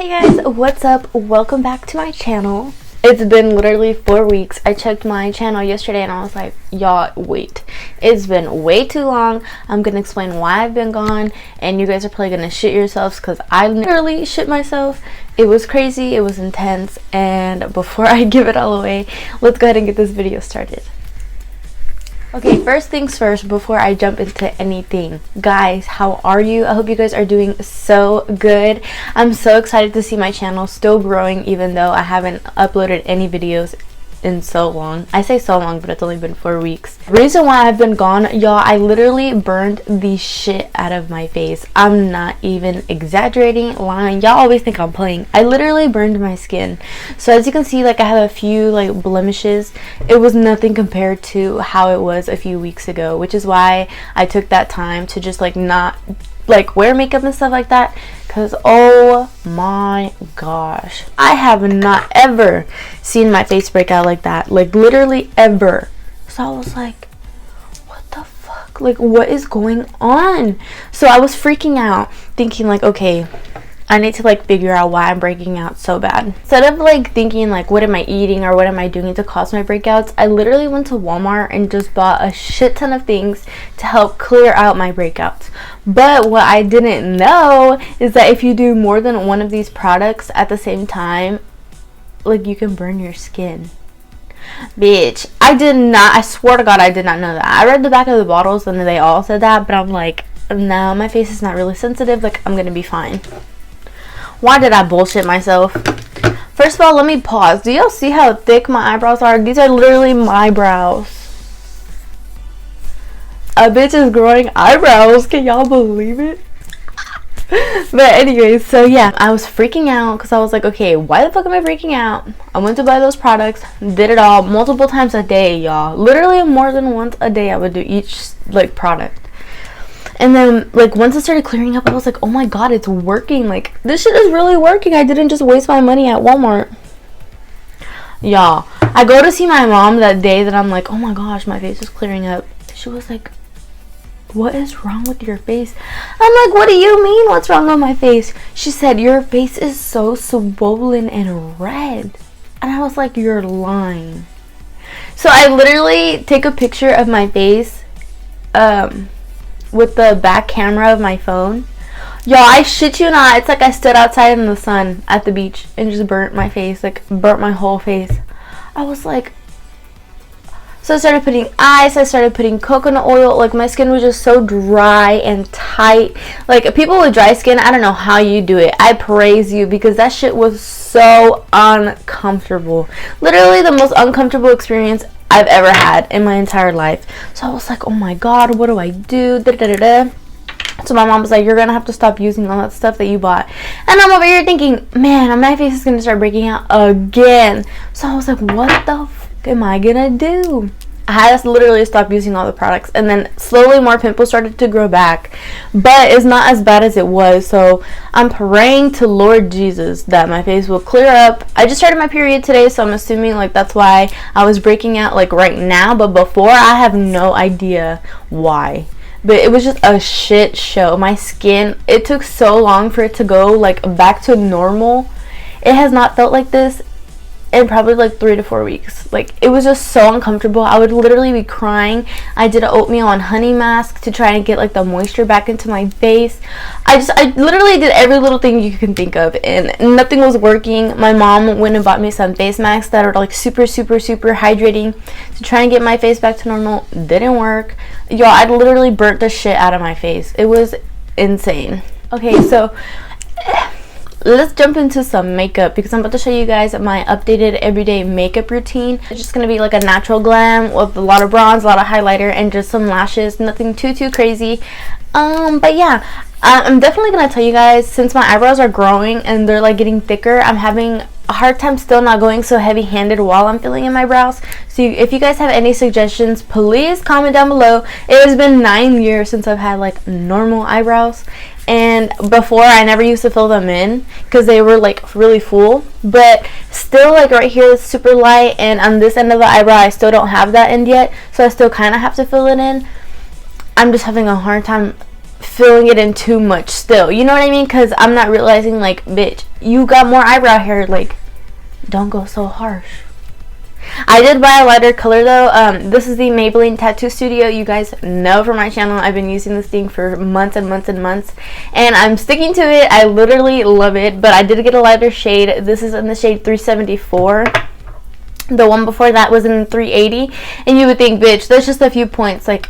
Hey guys, what's up? Welcome back to my channel. It's been literally 4 weeks. I checked my channel yesterday and I was like, y'all, wait. It's been way too long. I'm gonna explain why I've been gone and you guys are probably gonna shit yourselves because I literally shit myself. It was crazy, it was intense, and before I give it all away, let's go ahead and get this video started. Okay, first things first, before I jump into anything, guys, how are you? I hope you guys are doing so good. I'm so excited to see my channel still growing even though I haven't uploaded any videos in so long. I say so long, but it's only been 4 weeks. The reason why I've been gone, y'all, I literally burned the shit out of my face. I'm not even exaggerating, lying. Y'all always think I'm playing. I literally burned my skin. So as you can see, like, I have a few like blemishes. It was nothing compared to how it was a few weeks ago, which is why I took that time to just like not like wear makeup and stuff like that, because oh my gosh, I have not ever seen my face break out like that, like literally ever. So I was like, what the fuck, like what is going on? So I was freaking out, thinking like, okay, I need to like figure out why I'm breaking out so bad. Instead of like thinking like what am I eating or what am I doing to cause my breakouts, I literally went to Walmart and just bought a shit ton of things to help clear out my breakouts. But what I didn't know is that if you do more than one of these products at the same time, like you can burn your skin. Bitch, I swear to God, I did not know that. I read the back of the bottles and they all said that, but I'm like, no, my face is not really sensitive, like I'm gonna be fine. Why did I bullshit myself? First of all, let me pause. Do y'all see how thick my eyebrows are? These are literally my brows. A bitch is growing eyebrows. Can y'all believe it? But anyways, so yeah, I was freaking out because I was like, okay, why the fuck am I freaking out? I went to buy those products, did it all multiple times a day, y'all. Literally more than once a day I would do each like product. And then, like, once it started clearing up, I was like, oh my god, it's working. Like, this shit is really working. I didn't just waste my money at Walmart. Y'all, I go to see my mom that day that I'm like, oh my gosh, my face is clearing up. She was like, what is wrong with your face? I'm like, what do you mean, what's wrong with my face? She said, your face is so swollen and red. And I was like, you're lying. So I literally take a picture of my face, with the back camera of my phone. Y'all, I shit you not, it's like I stood outside in the sun at the beach and just burnt my face, like burnt my whole face. I was like, so I started putting ice, I started putting coconut oil, like my skin was just so dry and tight. Like people with dry skin, I don't know how you do it. I praise you because that shit was so uncomfortable. Literally the most uncomfortable experience I've ever had in my entire life. So I was like, oh my god, what do I do? Da, da, da, da. So my mom was like, you're gonna have to stop using all that stuff that you bought. And I'm over here thinking, man, my face is gonna start breaking out again. So I was like, what the fuck am I gonna do? I had to literally stop using all the products, and then slowly more pimples started to grow back, but it's not as bad as it was. So I'm praying to Lord Jesus that my face will clear up. I just started my period today, so I'm assuming like that's why I was breaking out like right now, but before I have no idea why. But it was just a shit show. My skin, it took so long for it to go like back to normal. It has not felt like this in probably like 3 to 4 weeks. Like it was just so uncomfortable. I would literally be crying. I did an oatmeal and honey mask to try and get like the moisture back into my face. I literally did every little thing you can think of and nothing was working. My mom went and bought me some face masks that are like super hydrating to try and get my face back to normal. Didn't work. Y'all, I literally burnt the shit out of my face. It was insane. Okay, so let's jump into some makeup because I'm about to show you guys my updated everyday makeup routine. It's just gonna be like a natural glam with a lot of bronze, a lot of highlighter, and just some lashes. Nothing too crazy. But yeah, I'm definitely gonna tell you guys, since my eyebrows are growing and they're like getting thicker, I'm having a hard time still not going so heavy-handed while I'm filling in my brows. So if you guys have any suggestions, please comment down below. It has been 9 years since I've had like normal eyebrows, and before I never used to fill them in because they were like really full, but still like right here it's super light, and on this end of the eyebrow I still don't have that end yet, so I still kind of have to fill it in. I'm just having a hard time filling it in too much still. You know what I mean? Because I'm not realizing, like, bitch, you got more eyebrow hair. Like, don't go so harsh. I did buy a lighter color though. This is the Maybelline Tattoo Studio. You guys know from my channel I've been using this thing for months and months and months, and I'm sticking to it. I literally love it. But I did get a lighter shade. This is in the shade 374. The one before that was in 380, and you would think, bitch, there's just a few points. Like,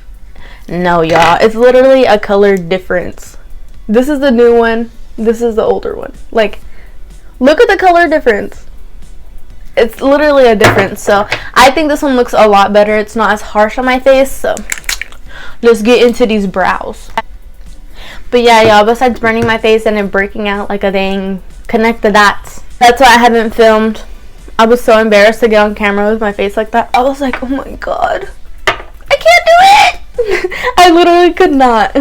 no, y'all, it's literally a color difference. This is the new one, this is the older one. Like, look at the color difference. It's literally a difference. So I think this one looks a lot better. It's not as harsh on my face. So let's get into these brows. But yeah, y'all, besides burning my face and it breaking out like a dang connect the dots, that's why I haven't filmed. I was so embarrassed to get on camera with my face like that. I was like, oh my god, I can't do it. I literally could not.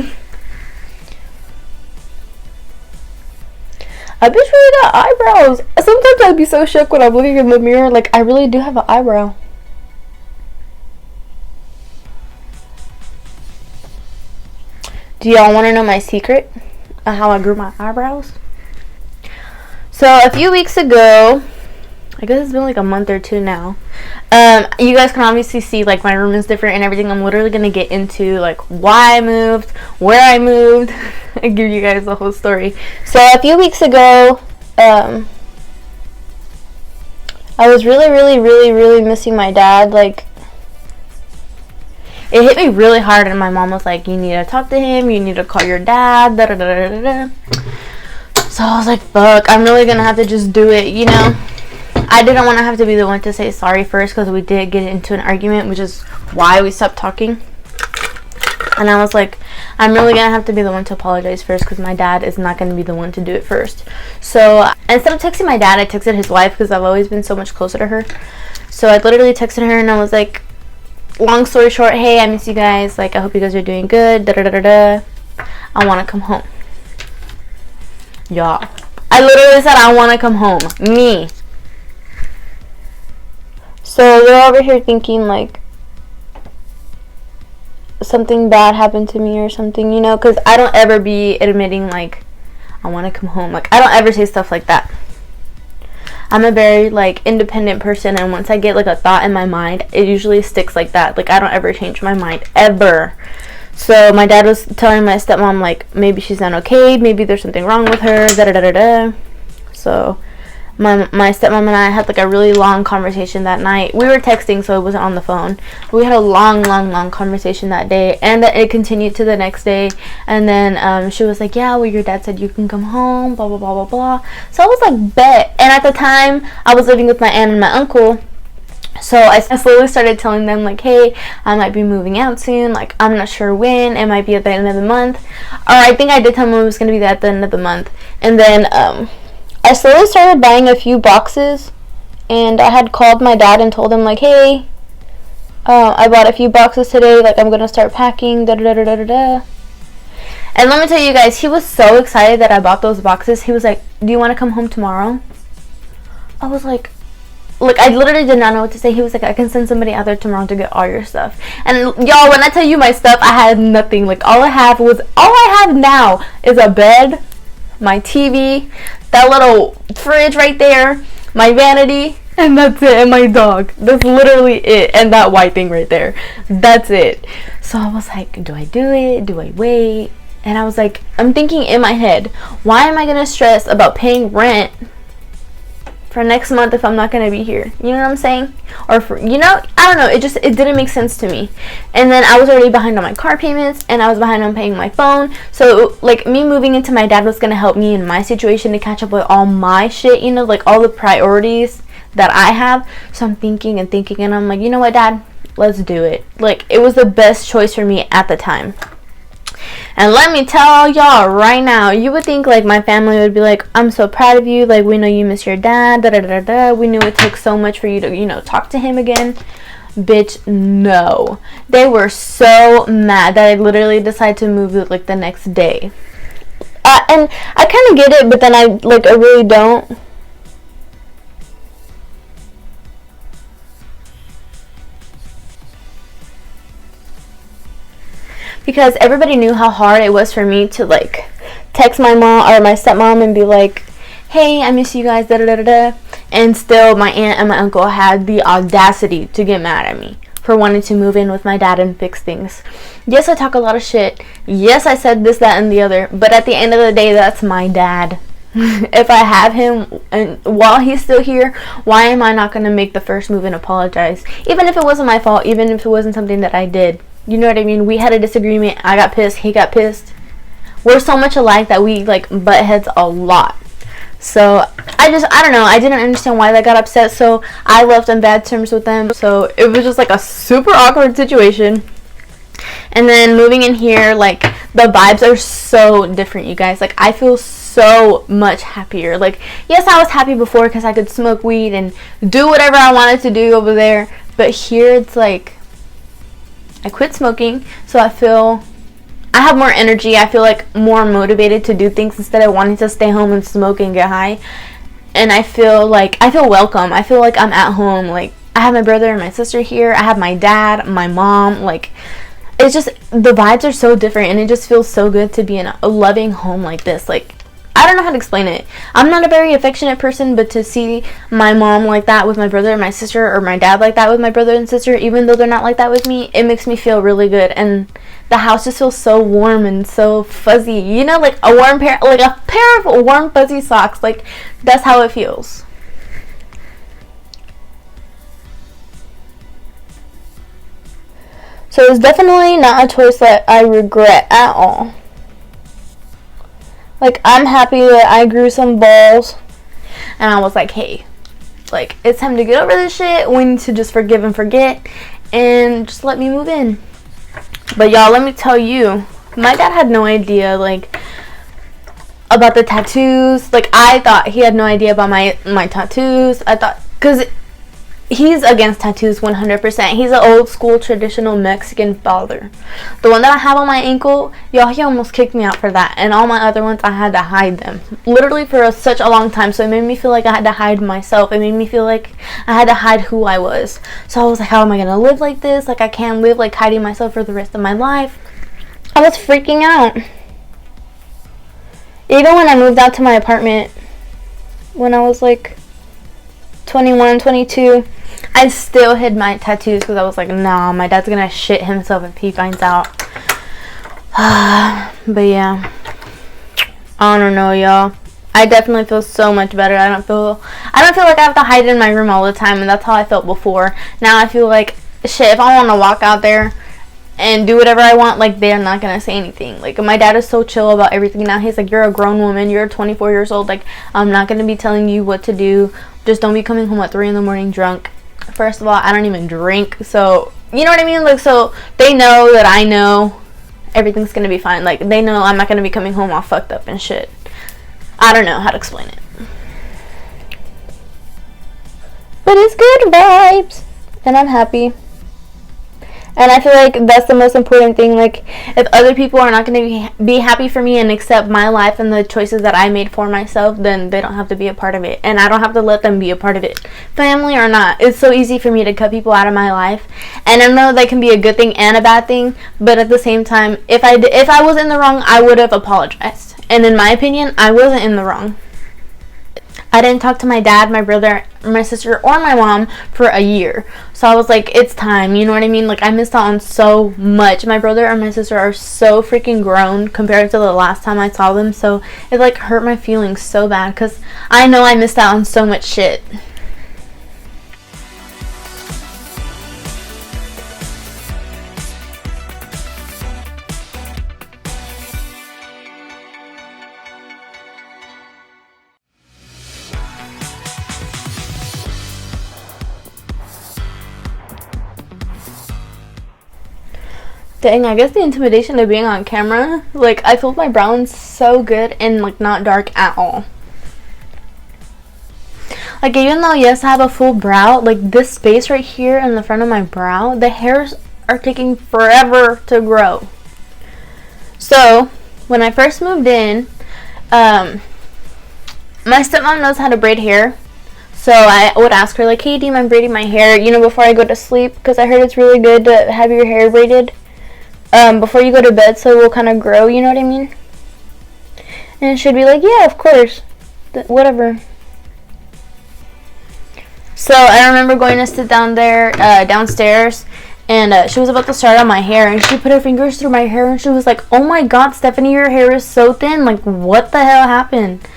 I bitch really got eyebrows. Sometimes I'd be so shook when I'm looking in the mirror. Like, I really do have an eyebrow. Do y'all want to know my secret of how I grew my eyebrows? So a few weeks ago, I guess it's been like a month or two now. You guys can obviously see, like, my room is different and everything. I'm literally gonna get into like why I moved, where I moved, and give you guys the whole story. So a few weeks ago, I was really missing my dad. Like, it hit me really hard, and my mom was like, "You need to talk to him. You need to call your dad." Da da da da da. So I was like, "Fuck, I'm really gonna have to just do it," you know. I didn't want to have to be the one to say sorry first, because we did get into an argument, which is why we stopped talking. And I was like, I'm really going to have to be the one to apologize first, because my dad is not going to be the one to do it first. So instead of texting my dad, I texted his wife, because I've always been so much closer to her. So I literally texted her, and I was like, long story short, hey, I miss you guys. Like, I hope you guys are doing good. Da da da da da. I want to come home. Y'all, I literally said I want to come home. Me. So they're over here thinking like something bad happened to me or something, you know, because I don't ever be admitting like I want to come home. Like, I don't ever say stuff like that. I'm a very like independent person, and once I get like a thought in my mind, it usually sticks like that. Like, I don't ever change my mind ever. So my dad was telling my stepmom like maybe she's not okay, maybe there's something wrong with her, da da da da da. So my stepmom and I had like a really long conversation that night. We were texting, so it wasn't on the phone. We had a long conversation that day, and it continued to the next day. And then she was like, yeah, well, your dad said you can come home, blah blah blah blah blah. So I was like, bet. And at the time I was living with my aunt and my uncle, so I slowly started telling them like, hey, I might be moving out soon. Like, I'm not sure when. It might be at the end of the month, or I think I did tell them it was going to be at the end of the month. And then I slowly started buying a few boxes, and I had called my dad and told him like, hey, I bought a few boxes today, like, I'm gonna start packing, da da da da da da. And let me tell you guys, he was so excited that I bought those boxes. He was like, do you want to come home tomorrow? I was like, I literally did not know what to say. He was like, I can send somebody out there tomorrow to get all your stuff. And y'all, when I tell you my stuff, I had nothing. Like, all I have now is a bed, my TV, that little fridge right there, my vanity, and that's it, and my dog. That's literally it, and that white thing right there. That's it. So I was like, do I do it? Do I wait? And I was like, I'm thinking in my head, why am I gonna stress about paying rent for next month if I'm not gonna be here? You know what I'm saying? Or for, you know, I don't know, it didn't make sense to me. And then I was already behind on my car payments, and I was behind on paying my phone. So like, me moving into my dad was gonna help me in my situation to catch up with all my shit, you know, like all the priorities that I have. So I'm thinking, and I'm like, you know what, Dad, let's do it. Like, it was the best choice for me at the time. And let me tell y'all right now, you would think like my family would be like, I'm so proud of you, like, we know you miss your dad, da da da da, we knew it took so much for you to, you know, talk to him again. Bitch, no. They were so mad that I literally decided to move it like the next day. And I kind of get it, but then I really don't. because everybody knew how hard it was for me to like text my mom or my stepmom and be like, hey, I miss you guys, da da da da. And still my aunt and my uncle had the audacity to get mad at me for wanting to move in with my dad and fix things. Yes, I talk a lot of shit. Yes, I said this, that, and the other. But at the end of the day, that's my dad. If I have him and while he's still here, why am I not going to make the first move and apologize? Even if it wasn't my fault, even if it wasn't something that I did. You know what I mean? We had a disagreement. I got pissed. He got pissed. We're so much alike that we like butt heads a lot. So I don't know, I didn't understand why they got upset, so I left on bad terms with them. So it was just like a super awkward situation. And then moving in here, like the vibes are so different, you guys. Like I feel so much happier. Like yes, I was happy before because I could smoke weed and do whatever I wanted to do over there, but here it's like I quit smoking, so I have more energy. I feel like more motivated to do things instead of wanting to stay home and smoke and get high. And I feel welcome. I feel like I'm at home. Like I have my brother and my sister here. I have my dad, my mom. Like it's just the vibes are so different, and it just feels so good to be in a loving home like this. Like I don't know how to explain it. I'm not a very affectionate person, but to see my mom like that with my brother and my sister, or my dad like that with my brother and sister, even though they're not like that with me, it makes me feel really good. And the house just feels so warm and so fuzzy. You know, like a pair of warm fuzzy socks. Like that's how it feels. So it's definitely not a choice that I regret at all. Like, I'm happy that I grew some balls, and I was like, hey, like, it's time to get over this shit. We need to just forgive and forget, and just let me move in. But y'all, let me tell you, my dad had no idea, like, about the tattoos. Like, I thought he had no idea about my tattoos. I thought, because he's against tattoos 100%. He's an old school traditional Mexican father. The one that I have on my ankle, y'all, he almost kicked me out for that. And all my other ones, I had to hide them. Literally for such a long time. So it made me feel like I had to hide myself. It made me feel like I had to hide who I was. So I was like, how am I going to live like this? Like I can't live like hiding myself for the rest of my life. I was freaking out. Even when I moved out to my apartment, when I was like 21, 22, I still hid my tattoos because I was like, nah, my dad's gonna shit himself if he finds out. But yeah, I don't know, y'all. I definitely feel so much better. I don't feel like I have to hide in my room all the time, and that's how I felt before. Now I feel like shit, if I want to walk out there and do whatever I want, like, they're not gonna say anything. Like, my dad is so chill about everything now. He's like, you're a grown woman, you're 24 years old, like, I'm not gonna be telling you what to do. Just don't be coming home at 3 in the morning drunk. First of all, I don't even drink, so you know what I mean. Like, so they know that I know everything's gonna be fine. Like, they know I'm not gonna be coming home all fucked up and shit. I don't know how to explain it, but it's good vibes, and I'm happy. And I feel like that's the most important thing. Like, if other people are not going to be happy for me and accept my life and the choices that I made for myself, then they don't have to be a part of it. And I don't have to let them be a part of it. Family or not, it's so easy for me to cut people out of my life. And I know that can be a good thing and a bad thing. But at the same time, if I was in the wrong, I would have apologized. And in my opinion, I wasn't in the wrong. I didn't talk to my dad, my brother, my sister, or my mom for a year. So I was like, it's time, you know what I mean? Like, I missed out on so much. My brother and my sister are so freaking grown compared to the last time I saw them. So it, like, hurt my feelings so bad because I know I missed out on so much shit. Dang, I guess the intimidation of being on camera, like, I filled my brows so good and, like, not dark at all. Like, even though, yes, I have a full brow, like, this space right here in the front of my brow, the hairs are taking forever to grow. So, when I first moved in, my stepmom knows how to braid hair. So I would ask her, like, hey, do you mind braiding my hair, you know, before I go to sleep? Because I heard it's really good to have your hair braided. before you go to bed so it will kind of grow, you know what I mean? And she'd be like, yeah, of course, whatever. So I remember going to sit down there, downstairs, and she was about to start on my hair, and she put her fingers through my hair, and she was like, oh my god, Stephanie, your hair is so thin, like, what the hell happened?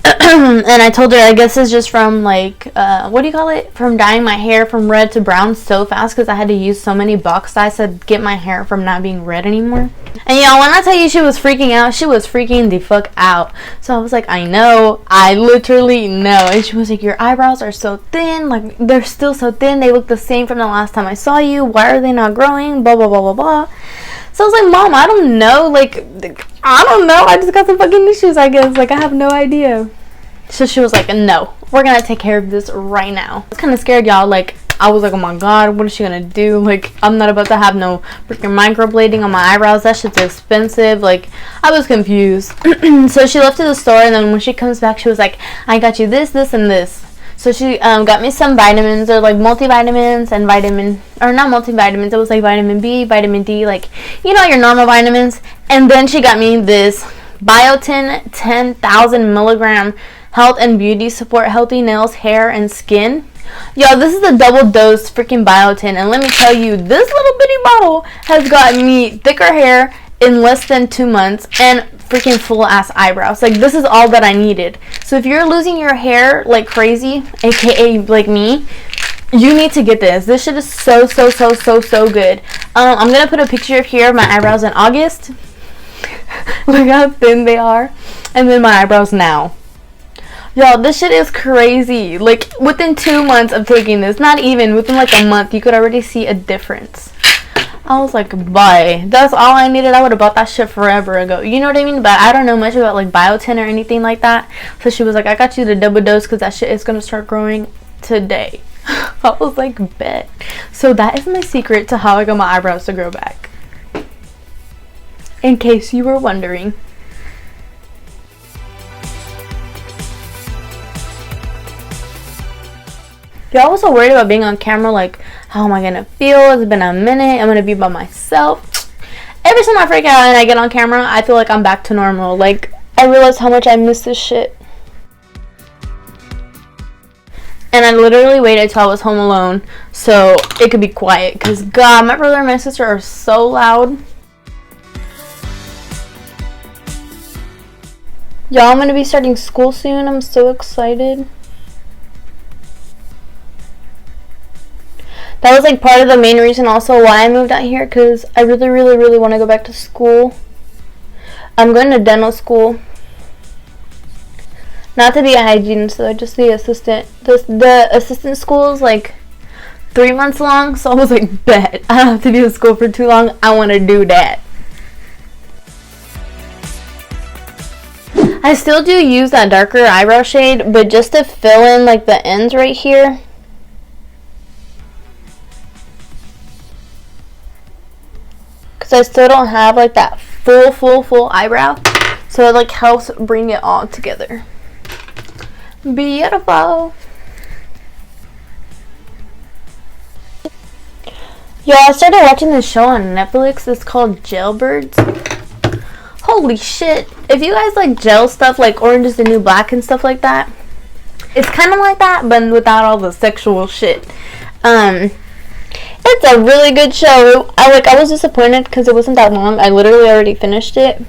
And I told her, I guess it's just from, like, what do you call it? From dyeing my hair from red to brown so fast because I had to use so many box dyes to get my hair from not being red anymore. And y'all, when I tell you she was freaking out, she was freaking the fuck out. So I was like, I know. I literally know. And she was like, your eyebrows are so thin. Like, they're still so thin. They look the same from the last time I saw you. Why are they not growing? Blah, blah, blah, blah, blah. So I was like, Mom, I don't know. Like, I don't know. I just got some fucking issues, I guess. Like, I have no idea. So she was like, no, we're going to take care of this right now. I was kind of scared, y'all. Like, I was like, oh my god, what is she going to do? Like, I'm not about to have no freaking microblading on my eyebrows. That shit's expensive. Like, I was confused. So she left to the store, and then when she comes back, she was like, I got you this, this, and this. So she got me some vitamins, or like multivitamins and not multivitamins, it was like vitamin B, vitamin D, like, you know, your normal vitamins. And then she got me this Biotin 10,000 milligram health and beauty support, healthy nails, hair, and skin. Yo, this is a double dose freaking Biotin, and let me tell you, this little bitty bottle has got me thicker hair in less than 2 months and freaking full ass eyebrows. Like, this is all that I needed. So if you're losing your hair like crazy, aka like me, you need to get this. This shit is so good. I'm gonna put a picture of here of my eyebrows in August. Look how thin they are, and then my eyebrows now. Y'all, this shit is crazy. Like, within 2 months of taking this, not even, within like a month, you could already see a difference. I was like, bye. That's all I needed. I would have bought that shit forever ago. You know what I mean? But I don't know much about like Biotin or anything like that. So she was like, I got you the double dose because that shit is going to start growing today. I was like, bet. So that is my secret to how I got my eyebrows to grow back. In case you were wondering. Y'all was so worried about being on camera, like, how am I gonna feel? It's been a minute. I'm gonna be by myself. Every time I freak out and I get on camera, I feel like I'm back to normal. Like, I realize how much I miss this shit. And I literally waited till I was home alone so it could be quiet. Because, God, my brother and my sister are so loud. Y'all, I'm gonna be starting school soon. I'm so excited. That was like part of the main reason also why I moved out here, because I really want to go back to school. I'm going to dental school. Not to be a hygienist, though, just the assistant. The assistant school is like 3 months long, so I was like, bet. I don't have to be in school for too long. I want to do that. I still do use that darker eyebrow shade, but just to fill in like the ends right here. I still don't have like that full eyebrow, so it like helps bring it all together. Beautiful. Yo, I started watching this show on Netflix. It's called Jailbirds. Holy shit. If you guys like jail stuff, like Orange is the New Black and stuff like that, it's kind of like that, but without all the sexual shit. It's a really good show. I was disappointed because it wasn't that long. I literally already finished it.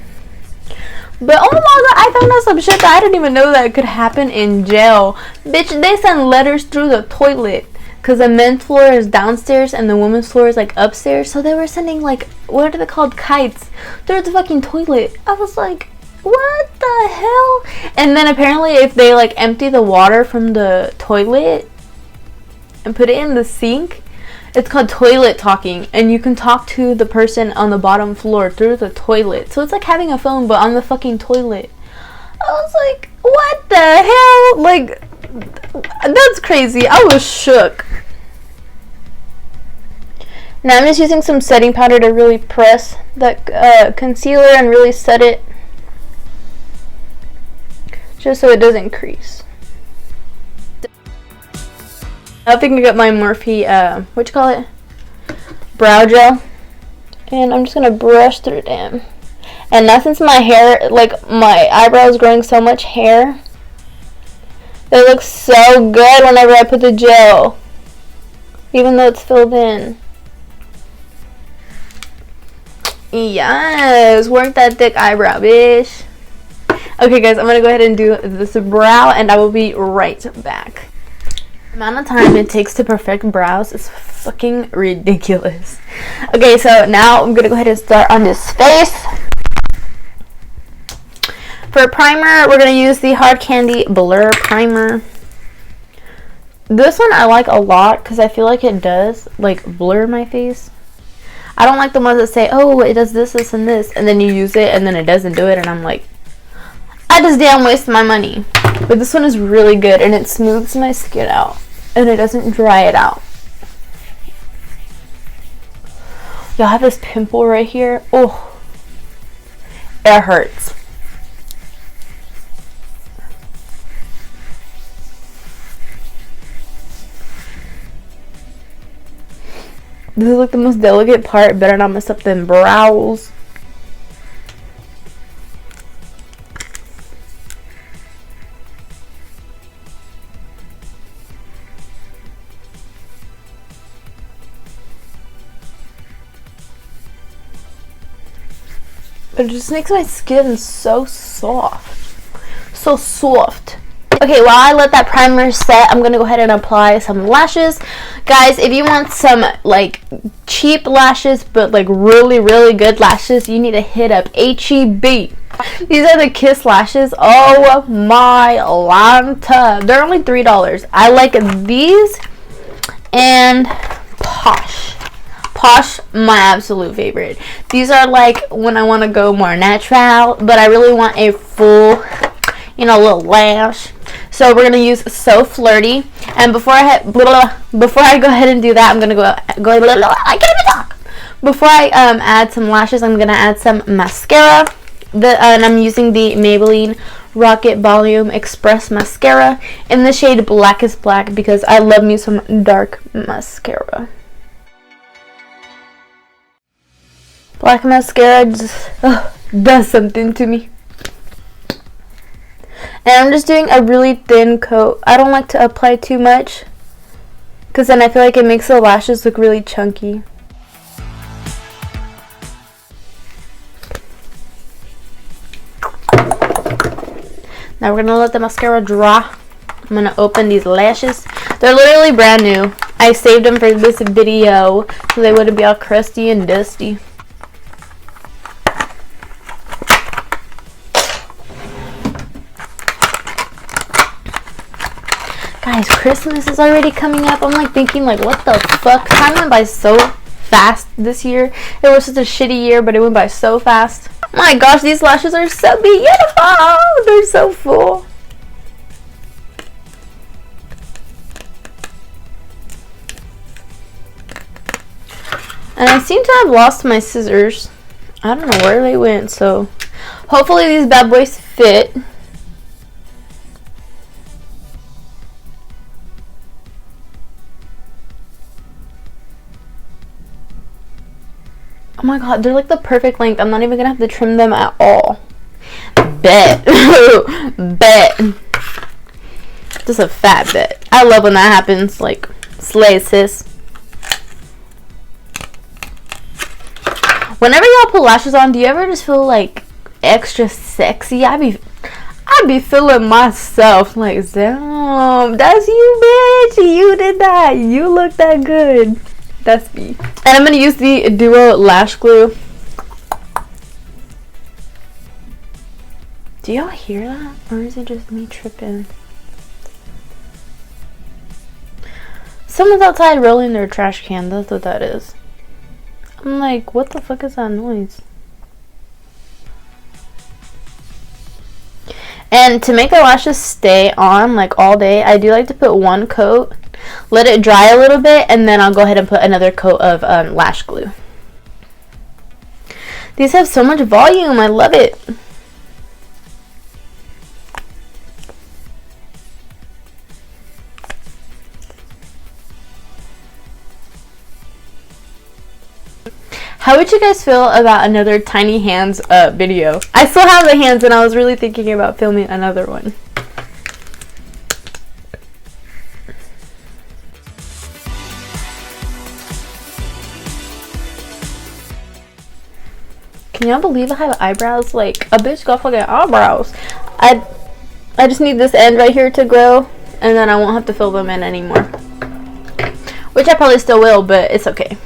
But oh my god, I found out some shit that I didn't even know that could happen in jail. Bitch, they send letters through the toilet. Because the men's floor is downstairs and the women's floor is like upstairs. So they were sending like, what are they called? Kites through the fucking toilet. I was like, what the hell? And then apparently if they like empty the water from the toilet and put it in the sink, it's called toilet talking, and you can talk to the person on the bottom floor through the toilet. So it's like having a phone, but on the fucking toilet. I was like, what the hell? Like, that's crazy. I was shook. Now I'm just using some setting powder to really press that concealer and really set it, just so it doesn't crease. I think I got my Morphe, brow gel, And I'm just gonna brush through them. And now since my hair, like my eyebrows growing so much hair, it looks so good whenever I put the gel, even though it's filled in. Yes, work that thick eyebrow, bitch. Okay guys, I'm gonna go ahead and do this brow and I will be right back. The amount of time it takes to perfect brows is fucking ridiculous. Okay, so now I'm gonna go ahead and start on this face. For primer, we're gonna use the Hard Candy Blur Primer. This one I like a lot because I feel like it does like blur my face. I don't like the ones that say, oh, it does this, this, and this, and then you use it and then it doesn't do it, and I'm like, I just damn waste my money. But this one is really good and it smooths my skin out and it doesn't dry it out. Y'all have this pimple right here. Oh, it hurts. This is like the most delicate part. Better not mess up them brows. But it just makes my skin so soft. So soft. Okay, while I let that primer set, I'm going to go ahead and apply some lashes. Guys, if you want some, like, cheap lashes, but, like, really, really good lashes, you need to hit up HEB. These are the Kiss lashes. Oh, my Lanta. They're only $3. I like these and Posh. Posh, my absolute favorite. These are, like, when I want to go more natural, but I really want a full, you know, little lash. So we're gonna use So Flirty, and before I go ahead and do that, I'm gonna go. I can't even talk. Before I add some lashes, I'm gonna add some mascara. And I'm using the Maybelline Rocket Volume Express mascara in the shade Blackest Black because I love me some dark mascara. Black mascara just does something to me. And I'm just doing a really thin coat. I don't like to apply too much because then I feel like it makes the lashes look really chunky. Now we're going to let the mascara dry. I'm going to open these lashes. They're literally brand new. I saved them for this video so they wouldn't be all crusty and dusty. Guys, Christmas is already coming up. I'm like thinking like, what the fuck? Time went by so fast this year. It was such a shitty year, but it went by so fast. Oh my gosh, these lashes are so beautiful. They're so full. And I seem to have lost my scissors. I don't know where they went, so hopefully these bad boys fit. Oh my god, they're like the perfect length. I'm not even gonna have to trim them at all. Bet. Bet. Just a fat bet. I love when that happens. Like, slay, sis. Whenever y'all put lashes on, do you ever just feel like extra sexy? I be feeling myself like, damn, that's you, bitch. You did that. You look that good. That's me. And I'm going to use the Duo Lash Glue. Do y'all hear that? Or is it just me tripping? Someone's outside rolling their trash can. That's what that is. I'm like, what the fuck is that noise? And to make the lashes stay on like all day, I do like to put one coat, let it dry a little bit, and then I'll go ahead and put another coat of lash glue. These have so much volume. I love it. How would you guys feel about another tiny hands video? I still have the hands and I was really thinking about filming another one. Can y'all believe I have eyebrows? Like, a bitch got fucking eyebrows. I just need this end right here to grow, and then I won't have to fill them in anymore. Which I probably still will, but it's okay.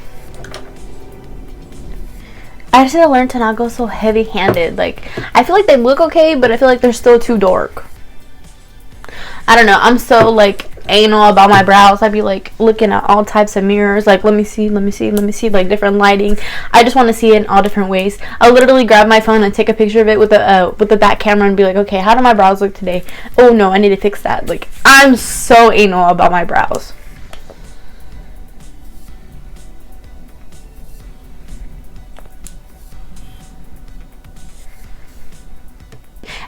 I just need to learn to not go so heavy-handed. Like, I feel like they look okay, but I feel like they're still too dark. I don't know. I'm so, like, anal about my brows. I'd be, like, looking at all types of mirrors. Like, let me see, like, different lighting. I just want to see it in all different ways. I'll literally grab my phone and take a picture of it with the back camera and be like, okay, how do my brows look today? Oh, no, I need to fix that. Like, I'm so anal about my brows.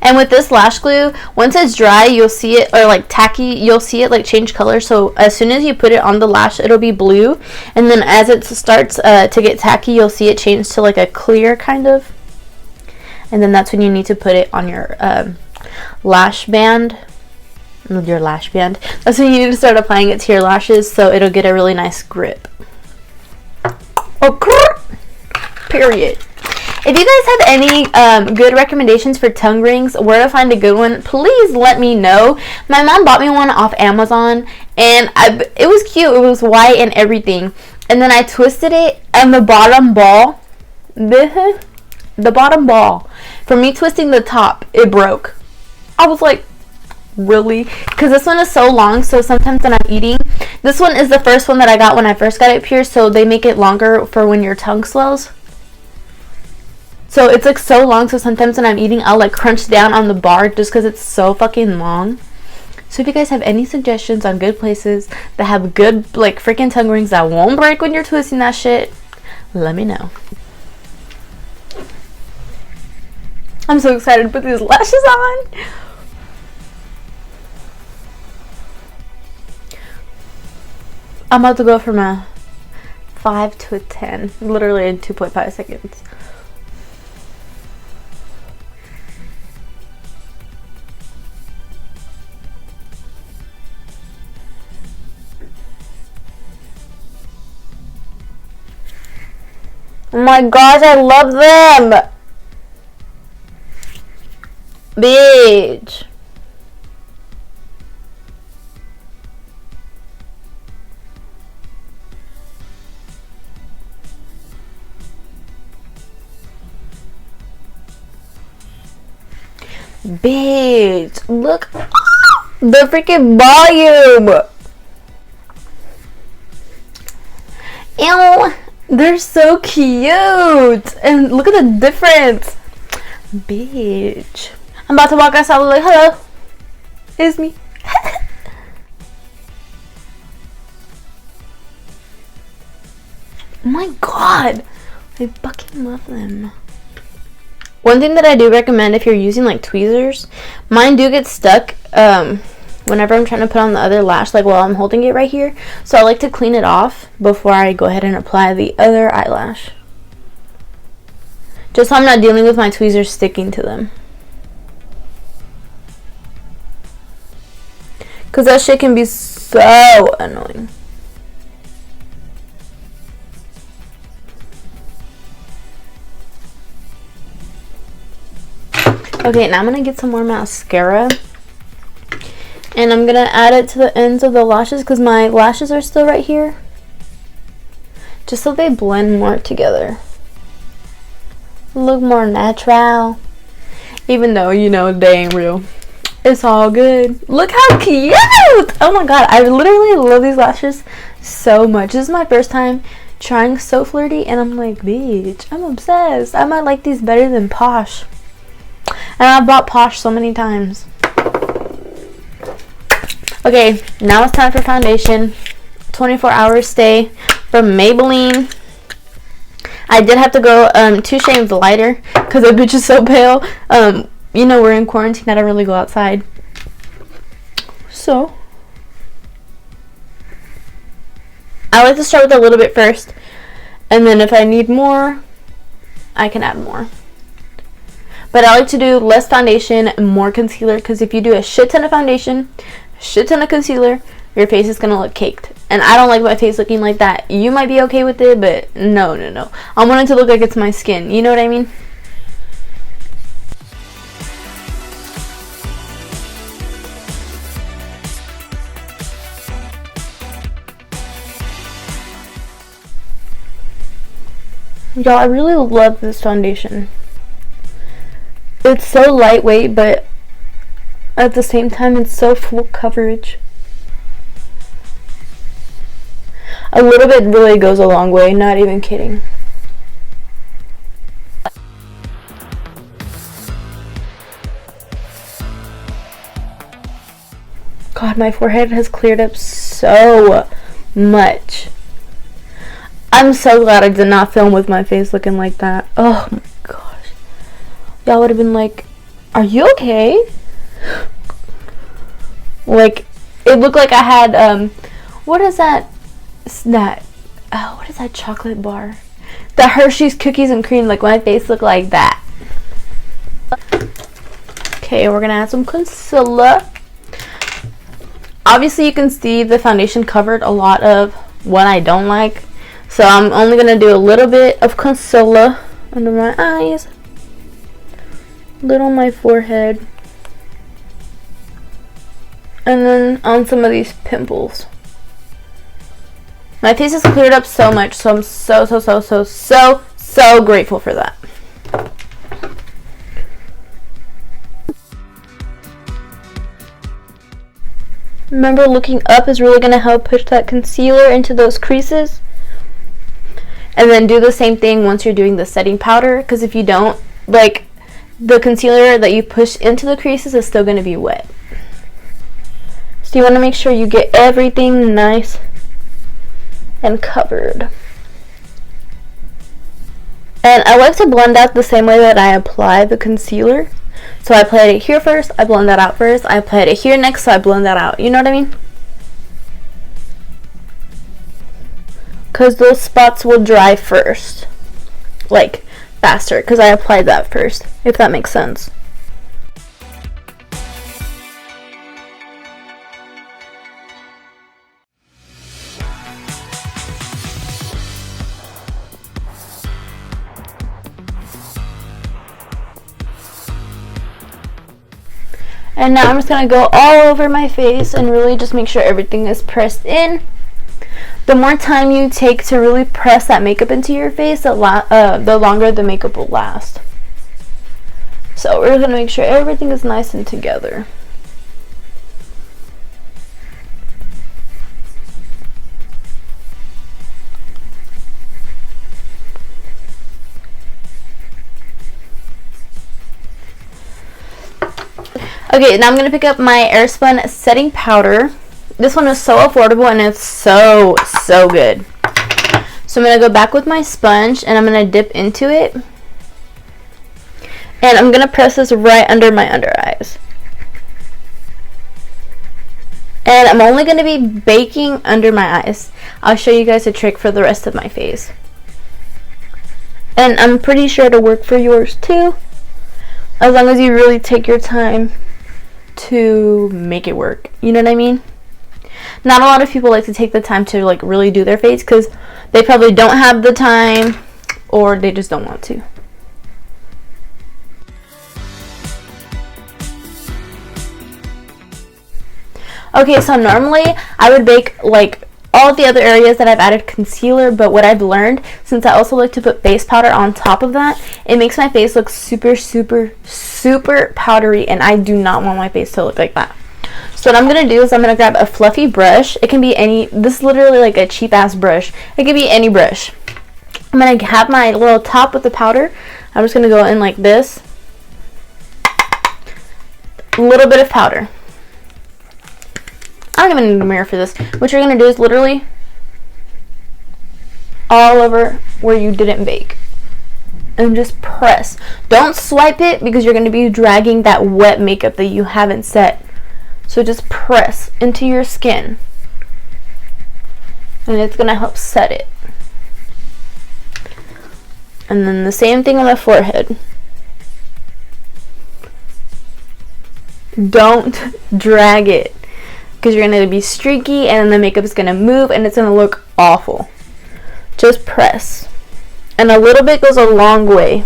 And with this lash glue, once it's dry, you'll see it, or like tacky, you'll see it like change color. So as soon as you put it on the lash, it'll be blue. And then as it starts to get tacky, you'll see it change to like a clear kind of. And then that's when you need to put it on your lash band. Your lash band. That's when you need to start applying it to your lashes so it'll get a really nice grip. Oh, period. If you guys have any good recommendations for tongue rings, where to find a good one, please let me know. My mom bought me one off Amazon, and it was cute. It was white and everything. And then I twisted it, and the bottom ball, the bottom ball, from me twisting the top, it broke. I was like, really? Because this one is so long, so sometimes when I'm eating, this one is the first one that I got when I first got it pierced, so they make it longer for when your tongue swells. So it's like so long, so sometimes when I'm eating, I'll like crunch down on the bark just because it's so fucking long. So if you guys have any suggestions on good places that have good like freaking tongue rings that won't break when you're twisting that shit, let me know. I'm so excited to put these lashes on. I'm about to go from a 5 to a 10, literally in 2.5 seconds. Oh my gosh, I love them! Bitch. Bitch. Look. The freaking volume. Ew. They're so cute. And look at the difference. Bitch. I'm about to walk outside like, hello. It's me. Oh my god. I fucking love them. One thing that I do recommend if you're using like tweezers, mine do get stuck whenever I'm trying to put on the other lash, like while I'm holding it right here. So I like to clean it off before I go ahead and apply the other eyelash. Just so I'm not dealing with my tweezers sticking to them. Because that shit can be so annoying. Okay, now I'm going to get some more mascara. And I'm going to add it to the ends of the lashes because my lashes are still right here. Just so they blend more together. Look more natural. Even though, you know, they ain't real. It's all good. Look how cute! Oh my god, I literally love these lashes so much. This is my first time trying So Flirty, and I'm like, bitch, I'm obsessed. I might like these better than Posh. And I've bought Posh so many times. Okay, now it's time for foundation. 24-hour stay from Maybelline. I did have to go 2 shades lighter because that bitch is so pale. You know, we're in quarantine. I don't really go outside. So, I like to start with a little bit first. And then if I need more, I can add more. But I like to do less foundation and more concealer, because if you do a shit ton of foundation, shit ton of concealer, your face is going to look caked. And I don't like my face looking like that. You might be okay with it, but no. I want it to look like it's my skin. You know what I mean? Y'all, I really love this foundation. It's so lightweight, but at the same time, it's so full coverage. A little bit really goes a long way, not even kidding. God, my forehead has cleared up so much. I'm so glad I did not film with my face looking like that. Oh my gosh. Y'all would have been like, are you okay? Like, it looked like I had, what is that? What is that chocolate bar? The Hershey's cookies and cream. Like, my face looked like that. Okay, we're gonna add some concealer. Obviously, you can see the foundation covered a lot of what I don't like. So I'm only going to do a little bit of concealer under my eyes, a little on my forehead, and then on some of these pimples. My face has cleared up so much, so I'm so grateful for that. Remember, looking up is really going to help push that concealer into those creases. And then do the same thing once you're doing the setting powder, because if you don't, like, the concealer that you push into the creases is still going to be wet. So you want to make sure you get everything nice and covered. And I like to blend out the same way that I apply the concealer. So I applied it here first, I blend that out first, I applied it here next, so I blend that out. You know what I mean? Because those spots will dry first, like faster, because I applied that first, if that makes sense. And now I'm just going to go all over my face and really just make sure everything is pressed in. The more time you take to really press that makeup into your face, the longer the makeup will last. So we're going to make sure everything is nice and together. Okay, now I'm going to pick up my Airspun setting powder. This one is so affordable and it's so good. So I'm going to go back with my sponge and I'm going to dip into it. And I'm going to press this right under my under eyes. And I'm only going to be baking under my eyes. I'll show you guys a trick for the rest of my face. And I'm pretty sure it'll work for yours too, as long as you really take your time to make it work. You know what I mean? Not a lot of people like to take the time to like really do their face because they probably don't have the time or they just don't want to. Okay, so normally I would bake like all the other areas that I've added concealer, but what I've learned, since I also like to put face powder on top of that, it makes my face look super powdery, and I do not want my face to look like that. So what I'm going to do is I'm going to grab a fluffy brush. It can be any, this is literally like a cheap ass brush. It can be any brush. I'm going to have my little top with the powder. I'm just going to go in like this. A little bit of powder. I don't even need a mirror for this. What you're going to do is literally all over where you didn't bake. And just press. Don't swipe it because you're going to be dragging that wet makeup that you haven't set. So just press into your skin. And it's going to help set it. And then the same thing on the forehead. Don't drag it, because you're going to be streaky and the makeup is going to move and it's going to look awful. Just press. And a little bit goes a long way.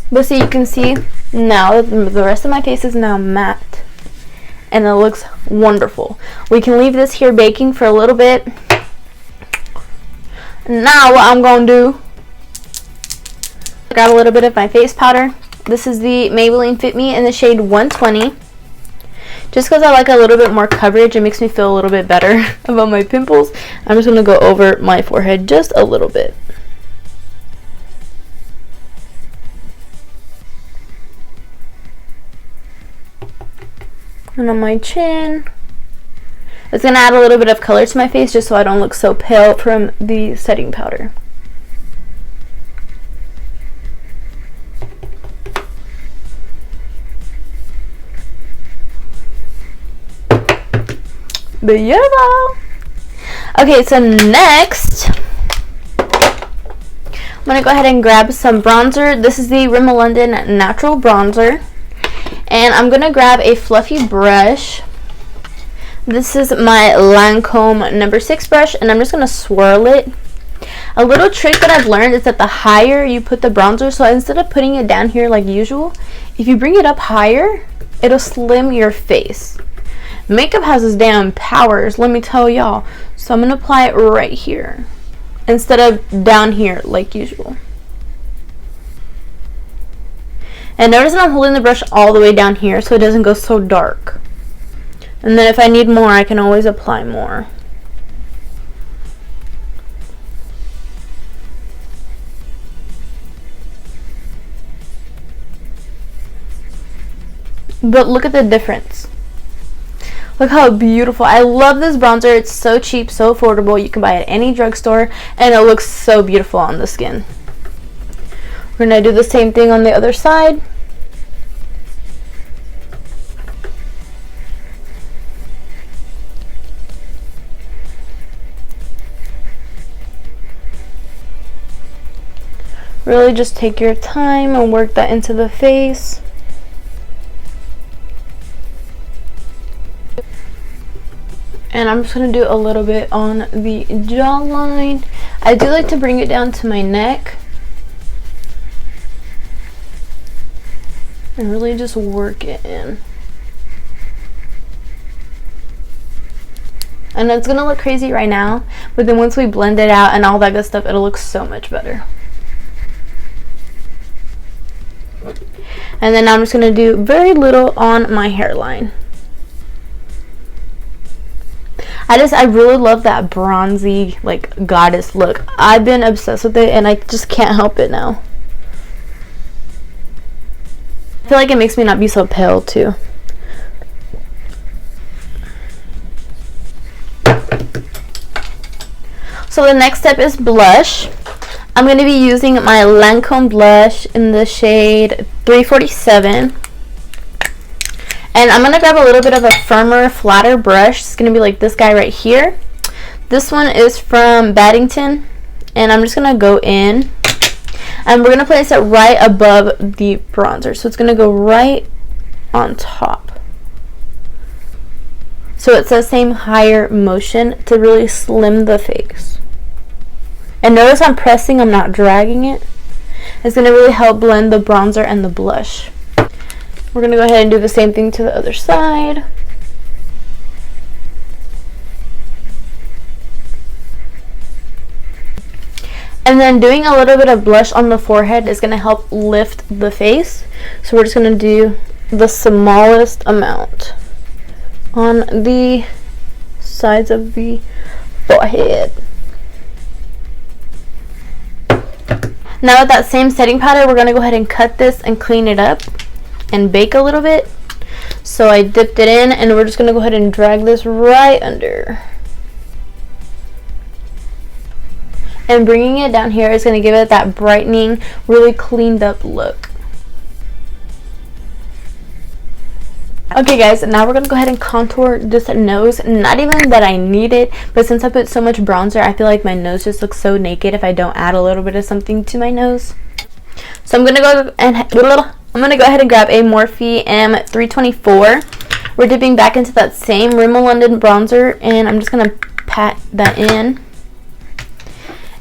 But see, you can see now the rest of my face is now matte. And it looks wonderful. We can leave this here baking for a little bit. Now what I'm going to do, grab a little bit of my face powder. This is the Maybelline Fit Me in the shade 120. Just because I like a little bit more coverage, it makes me feel a little bit better about my pimples. I'm just going to go over my forehead just a little bit. And on my chin. It's going to add a little bit of color to my face just so I don't look so pale from the setting powder. Beautiful. Okay, so next I'm gonna go ahead and grab some bronzer. This is the Rimmel London Natural Bronzer, and I'm gonna grab a fluffy brush. This is my Lancome number 6 brush, and I'm just gonna swirl it. A little trick that I've learned is that the higher you put the bronzer, so instead of putting it down here like usual, if you bring it up higher, it'll slim your face. Makeup has its damn powers, let me tell y'all. So I'm going to apply it right here instead of down here like usual. And notice that I'm holding the brush all the way down here so it doesn't go so dark. And then if I need more, I can always apply more. But look at the difference. Look how beautiful. I love this bronzer. It's so cheap, so affordable. You can buy it at any drugstore, and it looks so beautiful on the skin. We're going to do the same thing on the other side. Really just take your time and work that into the face. And I'm just going to do a little bit on the jawline. I do like to bring it down to my neck. And really just work it in. And it's going to look crazy right now, but then once we blend it out and all that good stuff, it'll look so much better. And then I'm just going to do very little on my hairline. I really love that bronzy, like, goddess look. I've been obsessed with it, and I just can't help it now. I feel like it makes me not be so pale, too. So the next step is blush. I'm going to be using my Lancome blush in the shade 347. And I'm going to grab a little bit of a firmer, flatter brush. It's going to be like this guy right here. This one is from Baddington. And I'm just going to go in. And we're going to place it right above the bronzer. So it's going to go right on top. So it's the same higher motion to really slim the face. And notice I'm pressing, I'm not dragging it. It's going to really help blend the bronzer and the blush. We're going to go ahead and do the same thing to the other side. And then doing a little bit of blush on the forehead is going to help lift the face. So we're just going to do the smallest amount on the sides of the forehead. Now with that same setting powder, we're going to go ahead and cut this and clean it up and bake a little bit. So I dipped it in, and we're just going to go ahead and drag this right under. And bringing it down here is going to give it that brightening, really cleaned up look. Okay guys, now we're gonna go ahead and contour this nose. Not even that I need it, but since I put so much bronzer, I feel like my nose just looks so naked if I don't add a little bit of something to my nose. So I'm gonna go ahead and grab a Morphe M324. We're dipping back into that same Rimmel London bronzer, and I'm just gonna pat that in.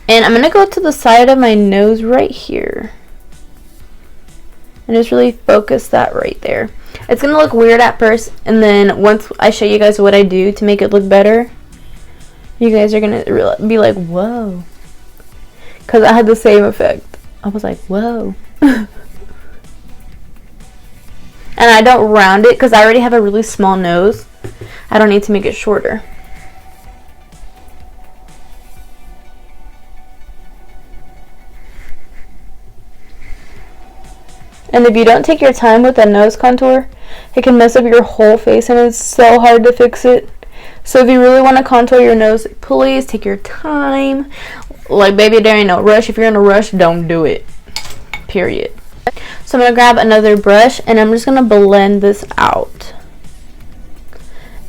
And I'm gonna go to the side of my nose right here and just really focus that right there. It's gonna look weird at first, and then once I show you guys what I do to make it look better, you guys are gonna be like, whoa, because I had the same effect. I was like, whoa. And I don't round it because I already have a really small nose. I don't need to make it shorter. And if you don't take your time with the nose contour, it can mess up your whole face, and it's so hard to fix it. So if you really want to contour your nose, please take your time. Like, baby, there ain't no rush. If you're in a rush, don't do it. Period. So I'm going to grab another brush, and I'm just going to blend this out.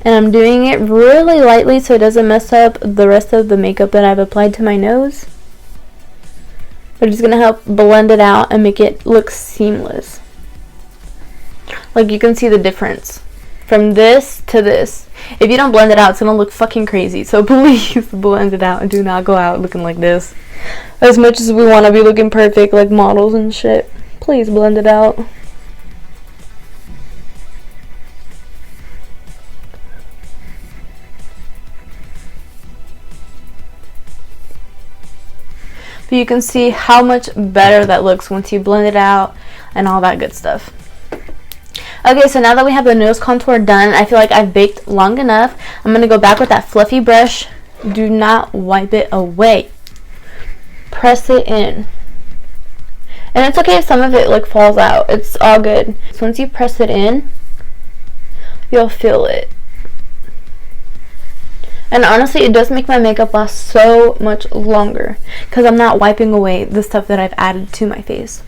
And I'm doing it really lightly so it doesn't mess up the rest of the makeup that I've applied to my nose. But it's going to help blend it out and make it look seamless. Like, you can see the difference from this to this. If you don't blend it out, it's going to look fucking crazy. So please blend it out and do not go out looking like this. As much as we want to be looking perfect like models and shit, please blend it out. But you can see how much better that looks once you blend it out and all that good stuff. Okay, so now that we have the nose contour done, I feel like I've baked long enough. I'm going to go back with that fluffy brush. Do not wipe it away. Press it in. And it's okay if some of it like falls out. It's all good. So once you press it in, you'll feel it. And honestly, it does make my makeup last so much longer because I'm not wiping away the stuff that I've added to my face.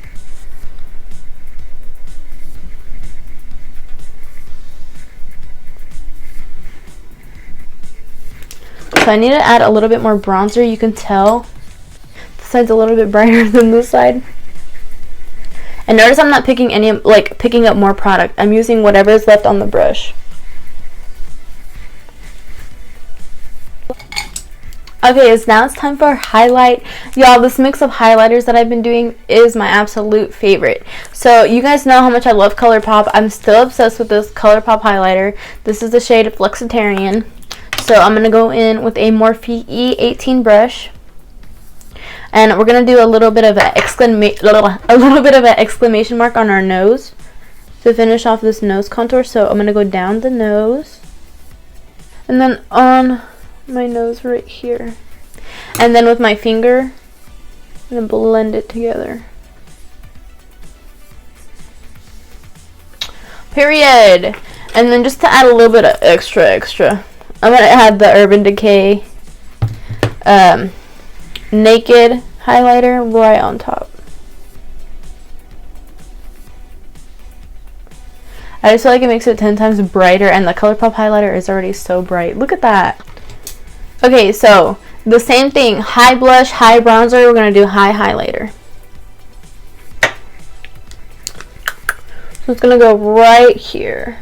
So I need to add a little bit more bronzer. You can tell this side's a little bit brighter than this side. And notice I'm not picking up more product. I'm using whatever is left on the brush. Okay, now it's time for highlight. Y'all, this mix of highlighters that I've been doing is my absolute favorite. So you guys know how much I love ColourPop. I'm still obsessed with this ColourPop highlighter. This is the shade Flexitarian. So I'm going to go in with a Morphe E18 brush. And we're going to do a little bit of an exclamation mark on our nose to finish off this nose contour. So I'm going to go down the nose and then on my nose right here, and then with my finger I'm gonna blend it together. Period. And then just to add a little bit of extra, I'm gonna add the Urban Decay Naked highlighter right on top. I just feel like it makes it 10 times brighter, and the ColourPop highlighter is already so bright. Look at that. Okay, so the same thing, high blush, high bronzer, we're going to do high highlighter. So it's going to go right here.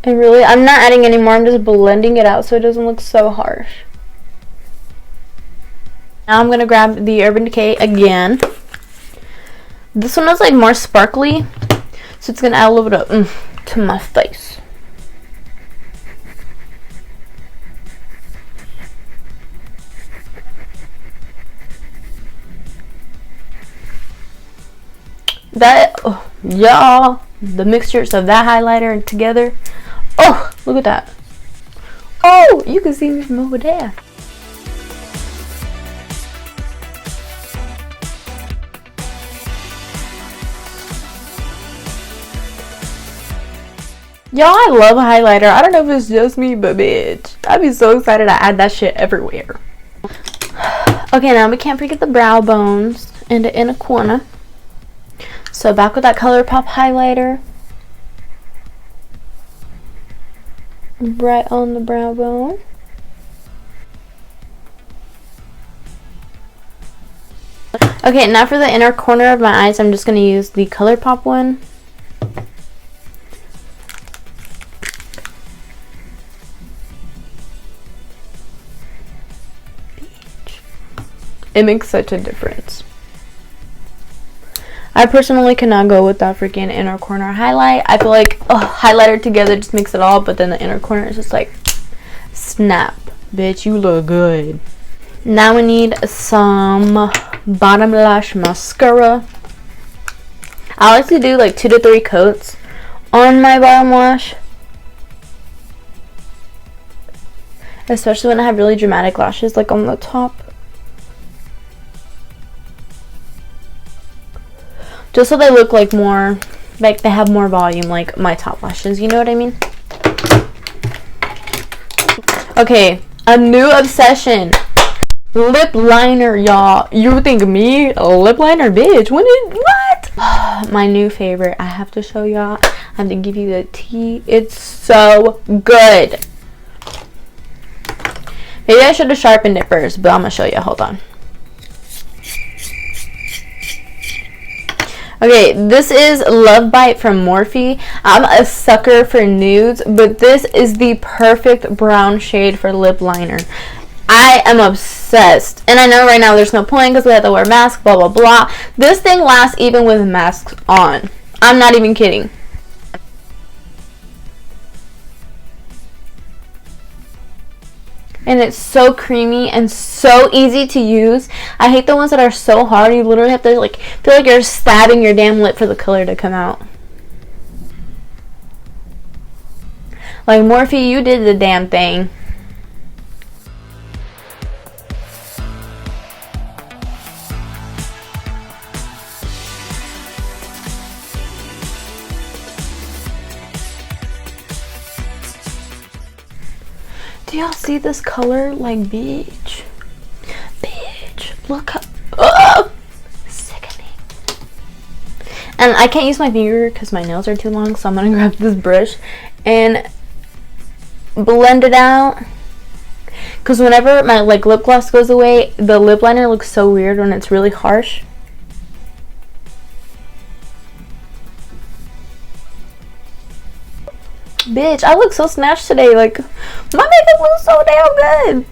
And really, I'm not adding any more, I'm just blending it out so it doesn't look so harsh. Now I'm going to grab the Urban Decay again. This one is like more sparkly, so it's going to add a little bit of to my face. That, oh, y'all, the mixtures of that highlighter together. Oh, look at that. Oh, you can see me from over there. Y'all, I love a highlighter. I don't know if it's just me, but bitch, I'd be so excited to add that shit everywhere. Okay, now we can't forget the brow bones and the inner corner. So back with that ColourPop highlighter. Right on the brow bone. Okay, now for the inner corner of my eyes, I'm just going to use the ColourPop one. It makes such a difference. I personally cannot go with that freaking inner corner highlight. I feel like highlighter together just makes it all, but then the inner corner is just like, snap. Bitch, you look good. Now we need some bottom lash mascara. I like to do like 2 to 3 coats on my bottom lash, especially when I have really dramatic lashes like on the top, just so they look like more, like they have more volume, like my top lashes, you know what I mean? Okay, a new obsession. Lip liner, y'all. You think me a lip liner, bitch? What? My new favorite. I have to show y'all. I have to give you the tea. It's so good. Maybe I should have sharpened it first, but I'm gonna show you. Hold on. Okay, this is Love Bite from Morphe. I'm a sucker for nudes, but this is the perfect brown shade for lip liner. I am obsessed. And I know right now there's no point because we have to wear masks, blah, blah, blah. This thing lasts even with masks on. I'm not even kidding. And it's so creamy and so easy to use. I hate the ones that are so hard. You literally have to like feel like you're stabbing your damn lip for the color to come out. Like, Morphe, you did the damn thing. Do y'all see this color? Like, bitch. Bitch. Look how... Oh! Sickening. And I can't use my finger because my nails are too long, so I'm going to grab this brush and blend it out. Because whenever my like lip gloss goes away, the lip liner looks so weird when it's really harsh. Bitch, I look so snatched today. Like, my makeup looks so damn good.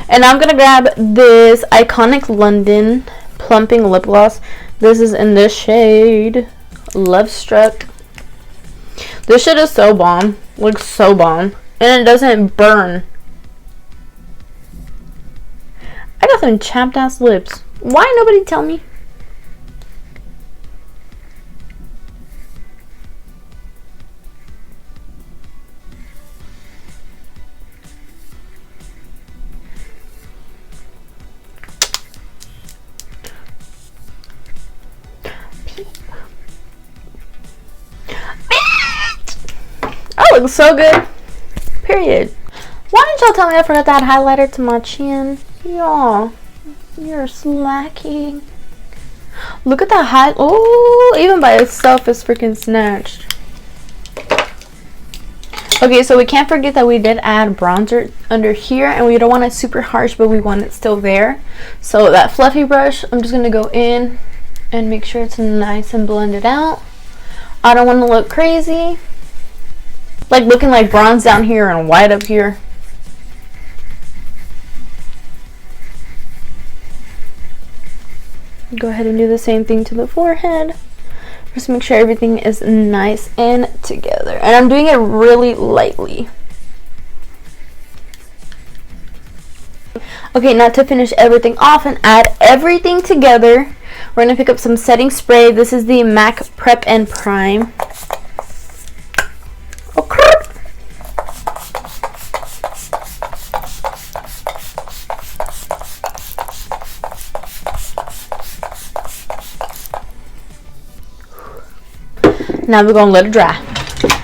And I'm gonna grab this Iconic London Plumping Lip Gloss. This is in this shade Love Struck. This shit is so bomb. Looks so bomb. And it doesn't burn. I got some chapped ass lips. Why nobody tell me? I look so good. Period. Why didn't y'all tell me I forgot to add highlighter to my chin? Y'all, you're slacking. Look at that high. Oh, even by itself it's freaking snatched. Okay, so we can't forget that we did add bronzer under here, and we don't want it super harsh, but we want it still there. So that fluffy brush, I'm just gonna go in and make sure it's nice and blended out. I don't want to look crazy, like looking like bronze down here and white up here. Go ahead and do the same thing to the forehead. Just make sure everything is nice and together. And I'm doing it really lightly. Okay, now to finish everything off and add everything together, we're going to pick up some setting spray. This is the MAC Prep and Prime. Okay. Now we're gonna let it dry.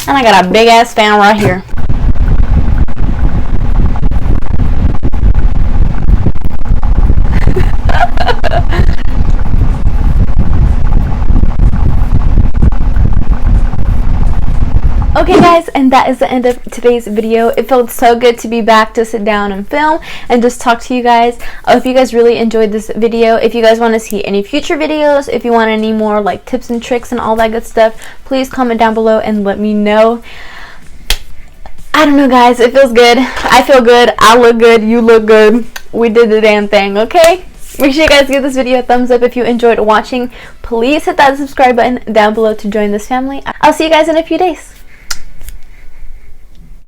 And I got a big ass fan right here. Okay guys, and that is the end of today's video. It felt so good to be back to sit down and film and just talk to you guys. I hope you guys really enjoyed this video. If you guys want to see any future videos, if you want any more like tips and tricks and all that good stuff, please comment down below and let me know. I don't know guys, it feels good. I feel good, I look good, you look good. We did the damn thing, okay? Make sure you guys give this video a thumbs up if you enjoyed watching. Please hit that subscribe button down below to join this family. I'll see you guys in a few days.